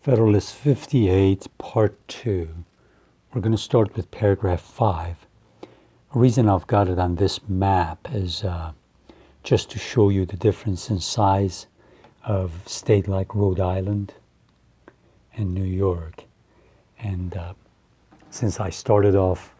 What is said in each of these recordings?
Federalist 58, Part 2. We're going to start with paragraph 5. The reason I've got it on this map is just to show you the difference in size of a state like Rhode Island and New York. And since I started off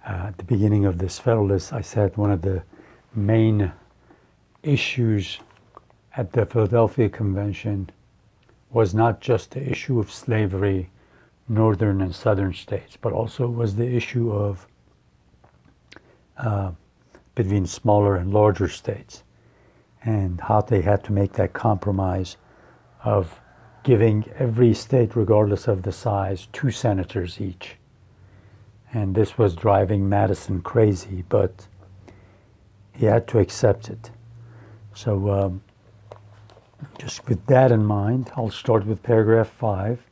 at the beginning of this Federalist, I said one of the main issues at the Philadelphia Convention was not just the issue of slavery, northern and southern states, but also was the issue of between smaller and larger states, and how they had to make that compromise of giving every state, regardless of the size, 2 senators each. And this was driving Madison crazy, but he had to accept it. So just with that in mind, I'll start with paragraph 5.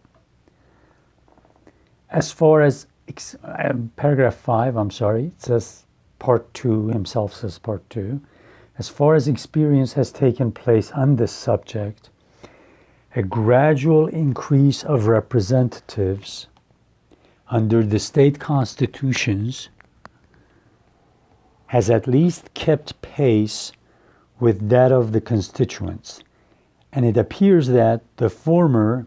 As far as paragraph 5, it says part 2, himself says part 2. As far as experience has taken place on this subject, a gradual increase of representatives under the state constitutions has at least kept pace with that of the constituents, and it appears that the former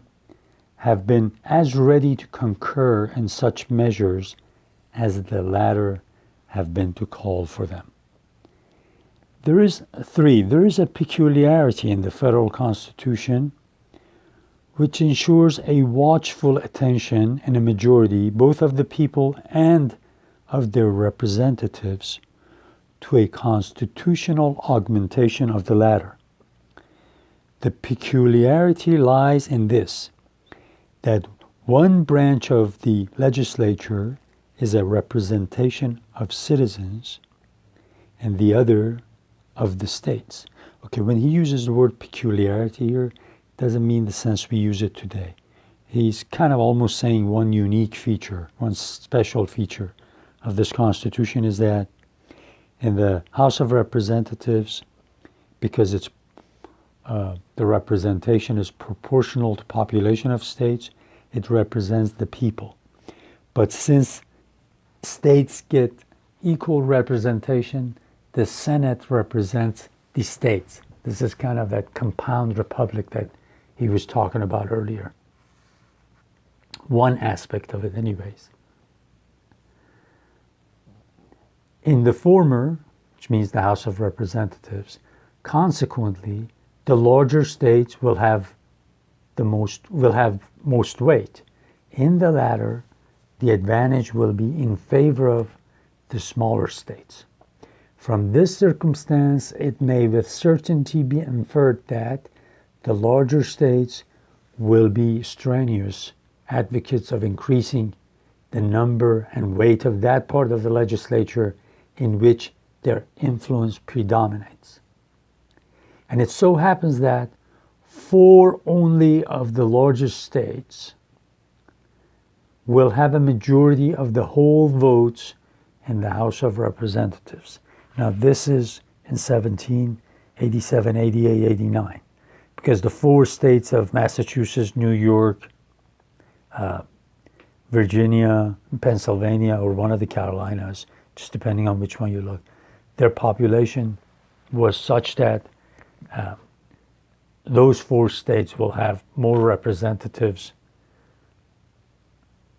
have been as ready to concur in such measures as the latter have been to call for them. There is a peculiarity in the federal constitution which ensures a watchful attention in a majority, both of the people and of their representatives, to a constitutional augmentation of the latter. The peculiarity lies in this, that one branch of the legislature is a representation of citizens and the other of the states. Okay, when he uses the word peculiarity here, it doesn't mean the sense we use it today. He's kind of almost saying one unique feature, one special feature of this Constitution is that in the House of Representatives, because it's the representation is proportional to population of states, it represents the people. But since states get equal representation, the Senate represents the states. This is kind of that compound republic that he was talking about earlier. One aspect of it anyways. In the former, which means the House of Representatives, consequently, the larger states will have most weight. In the latter, the advantage will be in favor of the smaller states. From this circumstance, it may with certainty be inferred that the larger states will be strenuous advocates of increasing the number and weight of that part of the legislature in which their influence predominates. And it so happens that 4 only of the largest states will have a majority of the whole votes in the House of Representatives. Now this is in 1787, 88, 89, because the 4 states of Massachusetts, New York, Virginia, Pennsylvania, or one of the Carolinas, just depending on which one you look, their population was such that those 4 states will have more representatives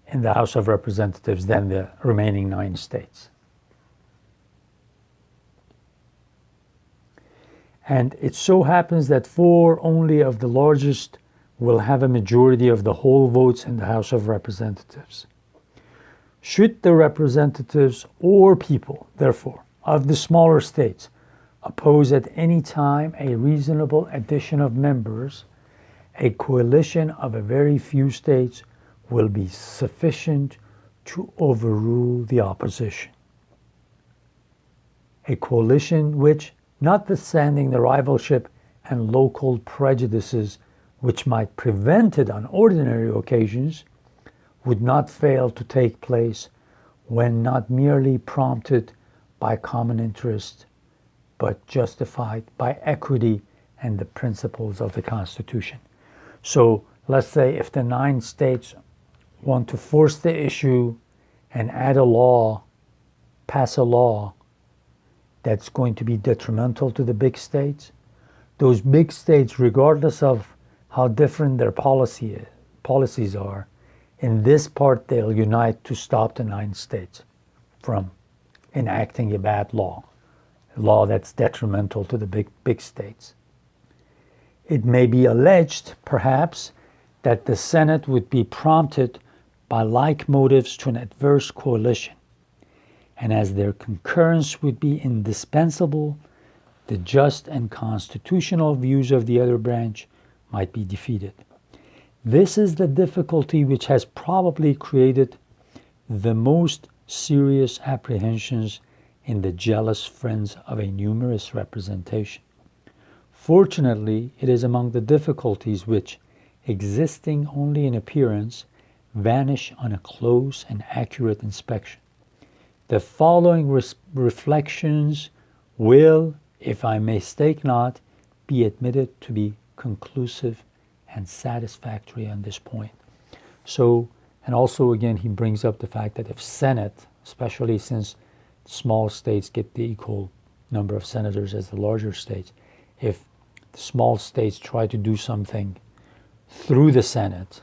in the House of Representatives than the remaining 9 states. And it so happens that 4 only of the largest will have a majority of the whole votes in the House of Representatives. Should the representatives or people, therefore, of the smaller states oppose at any time a reasonable addition of members, a coalition of a very few states will be sufficient to overrule the opposition. A coalition which, notwithstanding the rivalship and local prejudices which might prevent it on ordinary occasions, would not fail to take place when not merely prompted by common interest, but justified by equity and the principles of the Constitution. So let's say if the 9 states want to force the issue and add a law, pass a law that's going to be detrimental to the big states, those big states, regardless of how different their policies are, in this part they'll unite to stop the 9 states from enacting a bad law, a law that's detrimental to the big states. It may be alleged, perhaps, that the Senate would be prompted by like motives to an adverse coalition, and as their concurrence would be indispensable, the just and constitutional views of the other branch might be defeated. This is the difficulty which has probably created the most serious apprehensions in the jealous friends of a numerous representation. Fortunately, it is among the difficulties which, existing only in appearance, vanish on a close and accurate inspection. The following reflections will, if I mistake not, be admitted to be conclusive and satisfactory on this point. So, and also again, he brings up the fact that if Senate, especially since small states get the equal number of senators as the larger states, if the small states try to do something through the Senate,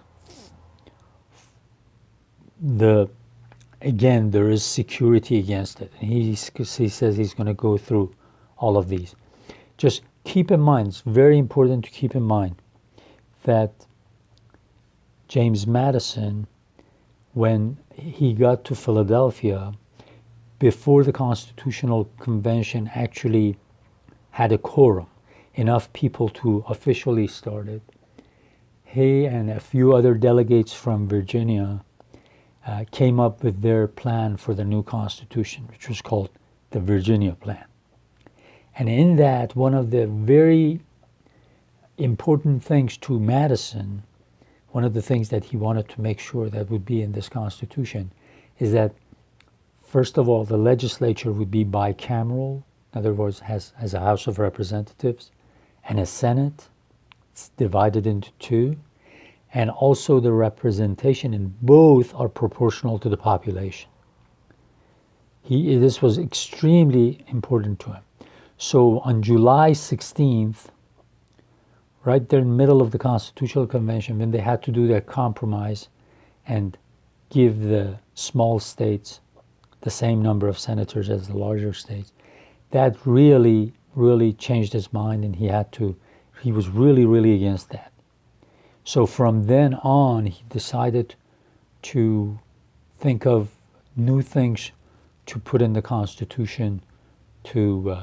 again, there is security against it. And he says he's going to go through all of these. Just keep in mind, it's very important to keep in mind that James Madison, when he got to Philadelphia, before the Constitutional Convention actually had a quorum, enough people to officially start it, he and a few other delegates from Virginia came up with their plan for the new Constitution, which was called the Virginia Plan. And in that, one of the very important things to Madison, one of the things that he wanted to make sure that would be in this Constitution, is that, first of all, the legislature would be bicameral, in other words, has a House of Representatives and a Senate. It's divided into 2. And also the representation in both are proportional to the population. This was extremely important to him. So on July 16th, right there in the middle of the Constitutional Convention, when they had to do their compromise and give the small states the same number of senators as the larger states, that really, really changed his mind, and he was really, really against that. So from then on, he decided to think of new things to put in the Constitution to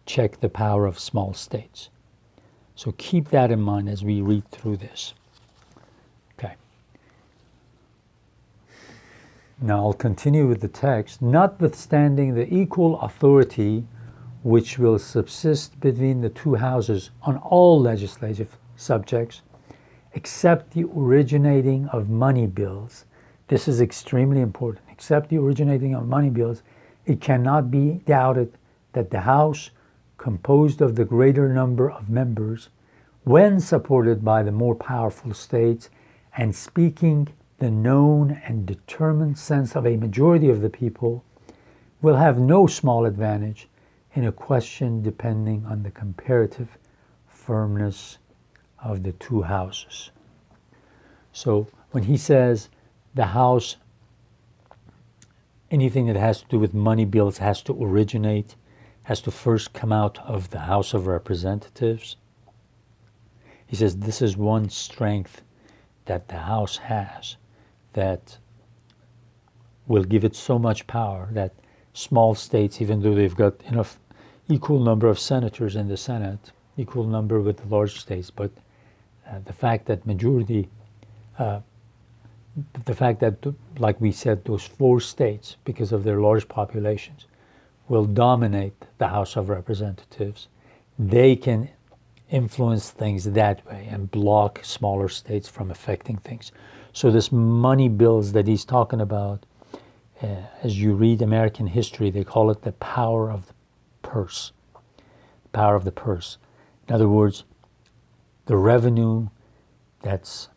check the power of small states. So keep that in mind as we read through this. Okay. Now I'll continue with the text. Notwithstanding the equal authority which will subsist between the 2 houses on all legislative subjects, except the originating of money bills. This is extremely important. Except the originating of money bills, it cannot be doubted that the House, composed of the greater number of members, when supported by the more powerful states, and speaking the known and determined sense of a majority of the people, will have no small advantage in a question depending on the comparative firmness of the 2 houses. So when he says the House, anything that has to do with money bills has to first come out of the House of Representatives, he says this is one strength that the House has that will give it so much power that small states, even though they've got enough equal number of senators in the Senate, equal number with the large states, but the fact that like we said, those 4 states, because of their large populations, will dominate the House of Representatives. They can influence things that way and block smaller states from affecting things. So this money bills that he's talking about, as you read American history, they call it the power of the purse. The power of the purse. In other words, the revenue that's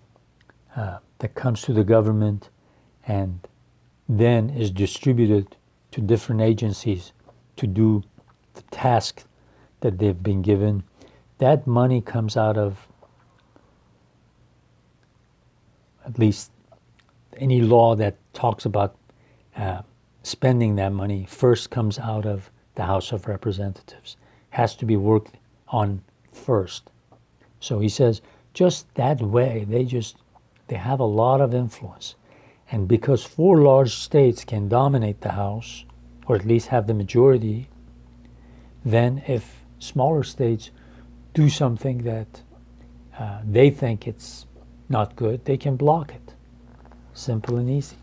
that comes to the government and then is distributed to different agencies to do the task that they've been given. That money comes out of, at least any law that talks about spending that money, first comes out of the House of Representatives. Has to be worked on first. So he says, just that way, they have a lot of influence. And because 4 large states can dominate the House, or at least have the majority, then if smaller states do something that they think it's not good, they can block it. Simple and easy.